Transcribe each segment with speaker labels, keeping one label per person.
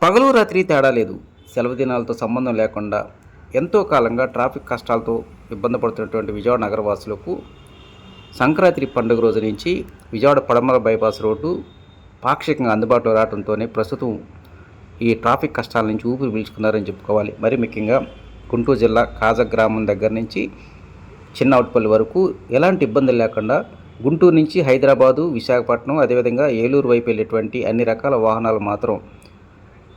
Speaker 1: పగలు రాత్రి తేడా లేదు. సెలవు దినాలతో సంబంధం లేకుండా ఎంతో కాలంగా ట్రాఫిక్ కష్టాలతో ఇబ్బంది పడుతున్నటువంటి విజయవాడ నగరవాసులకు సంక్రాంతి పండుగ రోజు నుంచి విజయవాడ పడమర బైపాస్ రోడ్డు పాక్షికంగా అందుబాటులో రావడంతోనే ప్రస్తుతం ఈ ట్రాఫిక్ కష్టాల నుంచి ఊపిరి పీల్చుకున్నారని చెప్పుకోవాలి. మరి ముఖ్యంగా గుంటూరు జిల్లా కాజా గ్రామం దగ్గర నుంచి చిన్నవుట్పల్లి వరకు ఎలాంటి ఇబ్బందులు లేకుండా గుంటూరు నుంచి హైదరాబాదు, విశాఖపట్నం, అదేవిధంగా ఏలూరు వైపు వెళ్ళేటువంటి అన్ని రకాల వాహనాలు మాత్రం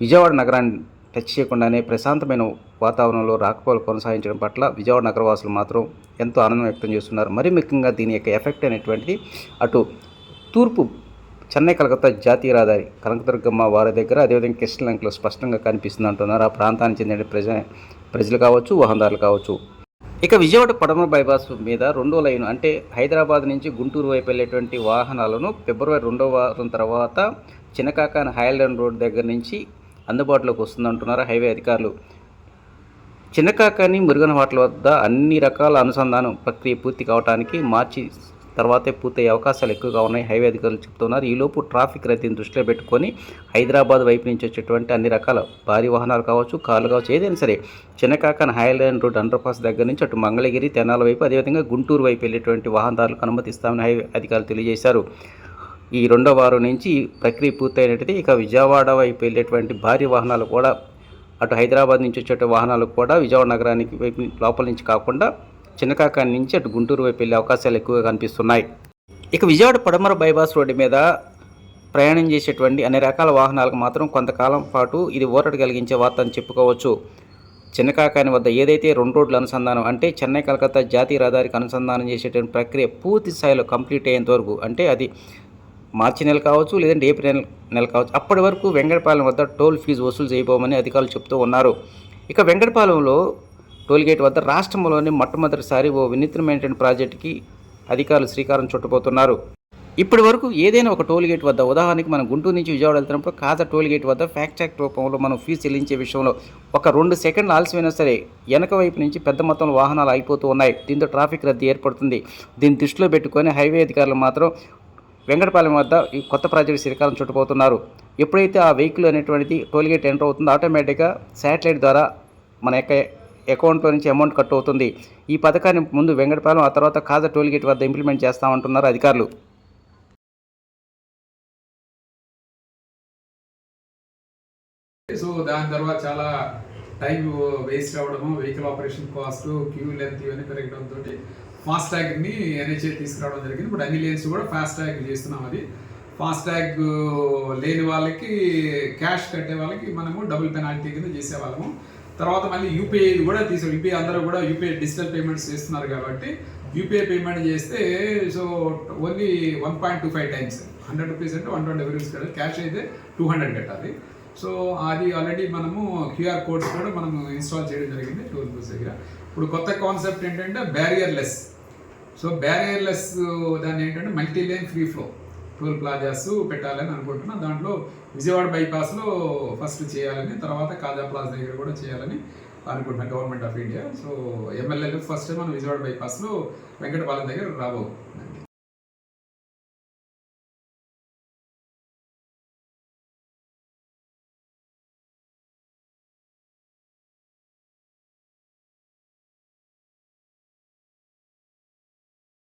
Speaker 1: విజయవాడ నగరాన్ని టచ్ చేయకుండానే ప్రశాంతమైన వాతావరణంలో రాకపోకలు కొనసాగించడం పట్ల విజయవాడ నగరవాసులు మాత్రం ఎంతో ఆనందం వ్యక్తం చేస్తున్నారు. మరి ముఖ్యంగా దీని యొక్క ఎఫెక్ట్ అనేటువంటిది అటు తూర్పు చెన్నై కలకత్తా జాతీయ రహదారి కనకదుర్గమ్మ వారి దగ్గర, అదేవిధంగా కృష్ణలంకలో స్పష్టంగా కనిపిస్తుంది అంటున్నారు ఆ ప్రాంతానికి చెందిన ప్రజలు కావచ్చు, వాహనదారులు కావచ్చు. ఇక విజయవాడ పడమర బైపాస్ మీద రెండో లైన్ అంటే హైదరాబాద్ నుంచి గుంటూరు వైపు వెళ్ళేటువంటి వాహనాలను ఫిబ్రవరి 2వ వారం తర్వాత చిన్నకాకాని హైలాండ్ రోడ్ దగ్గర నుంచి అందుబాటులోకి వస్తుందంటున్నారు హైవే అధికారులు. చిన్నకాకాని మురుగన్ హోటల్ వద్ద అన్ని రకాల అనుసంధానం ప్రక్రియ పూర్తి కావడానికి మార్చి తర్వాతే పూర్తయ్యే అవకాశాలు ఎక్కువగా ఉన్నాయి హైవే అధికారులు చెప్తున్నారు. ఈలోపు ట్రాఫిక్ రద్దీని దృష్టిలో పెట్టుకొని హైదరాబాద్ వైపు నుంచి వచ్చేటువంటి అన్ని రకాల భారీ వాహనాలు కావచ్చు, కార్లు కావచ్చు, ఏదైనా సరే చిన్నకాకాని హైలాండ్ రోడ్ అండర్పాస్ దగ్గర నుంచి అటు మంగళగిరి, తెనాల వైపు, అదేవిధంగా గుంటూరు వైపు వెళ్ళేటువంటి వాహనదారులకు అనుమతిస్తామని హైవే అధికారులు తెలియజేశారు. ఈ 2వ వారం నుంచి ప్రక్రియ పూర్తయినట్టయితే ఇక విజయవాడ వైపు వెళ్ళేటువంటి భారీ వాహనాలు కూడా అటు హైదరాబాద్ నుంచి వచ్చే వాహనాలు కూడా విజయవాడ నగరానికి వైపు లోపల నుంచి కాకుండా చిన్నకాకాని నుంచి అటు గుంటూరు వైపు వెళ్ళే అవకాశాలు ఎక్కువగా కనిపిస్తున్నాయి. ఇక విజయవాడ పడమర బైపాస్ రోడ్డు మీద ప్రయాణం చేసేటువంటి అన్ని రకాల వాహనాలకు మాత్రం కొంతకాలం పాటు ఇది ఊరట కలిగించే వార్త అని చెప్పుకోవచ్చు. చిన్నకాకాని వద్ద ఏదైతే 2 రోడ్ల అనుసంధానం అంటే చెన్నై కలకత్తా జాతీయ రహదారికి అనుసంధానం చేసేటువంటి ప్రక్రియ పూర్తి స్థాయిలో కంప్లీట్ అయ్యేంత వరకు, అంటే అది మార్చి నెల కావచ్చు, లేదంటే ఏప్రిల్ నెల కావచ్చు, అప్పటి వరకు వెంకటపాలెం వద్ద టోల్ ఫీజు వసూలు చేయబోమని అధికారులు చెప్తూ ఉన్నారు. ఇక వెంకటపాలెంలో టోల్గేట్ వద్ద రాష్ట్రంలోని మొట్టమొదటిసారి ఓ వినూత్నమైనటువంటి ప్రాజెక్టుకి అధికారులు శ్రీకారం చుట్టబోతున్నారు. ఇప్పటి వరకు ఏదైనా ఒక టోల్గేట్ వద్ద, ఉదాహరణకి మనం గుంటూరు నుంచి విజయవాడ వెళ్తున్నప్పుడు కాజా టోల్గేట్ వద్ద ఫ్యాక్టాక్ రూపంలో మనం ఫీజు చెల్లించే విషయంలో ఒక 2 సెకండ్లు ఆలస్యమైనా సరే వెనక వైపు నుంచి పెద్ద మొత్తంలో వాహనాలు అయిపోతూ ఉన్నాయి. దీంతో ట్రాఫిక్ రద్దీ ఏర్పడుతుంది. దీన్ని దృష్టిలో పెట్టుకొని హైవే అధికారులు మాత్రం వెంకటపాలెం వద్ద ఈ కొత్త ప్రాజెక్టు శ్రీకారం చుట్టబోతున్నారు. ఎప్పుడైతే ఆ వెహికల్ అనేటువంటిది టోల్గేట్ ఎంటర్ అవుతుందో ఆటోమేటిక్గా శాటిలైట్ ద్వారా మన యొక్క అకౌంట్లో నుంచి అమౌంట్ కట్ అవుతుంది. ఈ పథకాన్ని ముందు వెంకటపాలెం, ఆ తర్వాత కాజా టోల్గేట్ వద్ద ఇంప్లిమెంట్ చేస్తామంటున్నారు అధికారులు.
Speaker 2: సో దాని తర్వాత చాలా టైం వేస్ట్ అవ్వడము, vehicle operation cost, queue length ఇవన్నీ పెరగడంతో ఫాస్టాగ్ని ఎన్హెచ్ఏ తీసుకురావడం జరిగింది. ఇప్పుడు అన్ని లేన్స్ కూడా ఫాస్టాగ్ చేస్తున్నాం. అది ఫాస్టాగ్ లేని వాళ్ళకి, క్యాష్ కట్టే వాళ్ళకి మనము డబుల్ పెనాల్టీ కింద చేసేవాళ్ళము. తర్వాత మళ్ళీ యూపీఐ కూడా యూపీఐ అందరూ కూడా యూపీఐ డిజిటల్ పేమెంట్స్ చేస్తున్నారు కాబట్టి యూపీఐ పేమెంట్ చేస్తే సో ఓన్లీ 1.25 టైమ్స్ 100 రూపీస్ అంటే 120 రూపీస్ కట్టాలి. క్యాష్ అయితే 200 కట్టాలి. సో అది ఆల్రెడీ మనము క్యూఆర్ కోడ్స్ కూడా మనం ఇన్స్టాల్ చేయడం జరిగింది టోల్ బూత్ దగ్గర. ఇప్పుడు కొత్త కాన్సెప్ట్ ఏంటంటే బ్యారియర్లెస్. సో బ్యారియర్లెస్ దాన్ని ఏంటంటే multi lane free flow toll plazas పెట్టాలని అనుకుంటున్నాం. దాంట్లో విజయవాడ బైపాస్లో ఫస్ట్ చేయాలని, తర్వాత కాజా ప్లాజా దగ్గర కూడా చేయాలని అనుకుంటున్నాం గవర్నమెంట్ ఆఫ్ ఇండియా. సో ఎమ్మెల్యేలు ఫస్ట్ మనం విజయవాడ బైపాస్లో వెంకటపాలెం దగ్గర రాబోతుంది.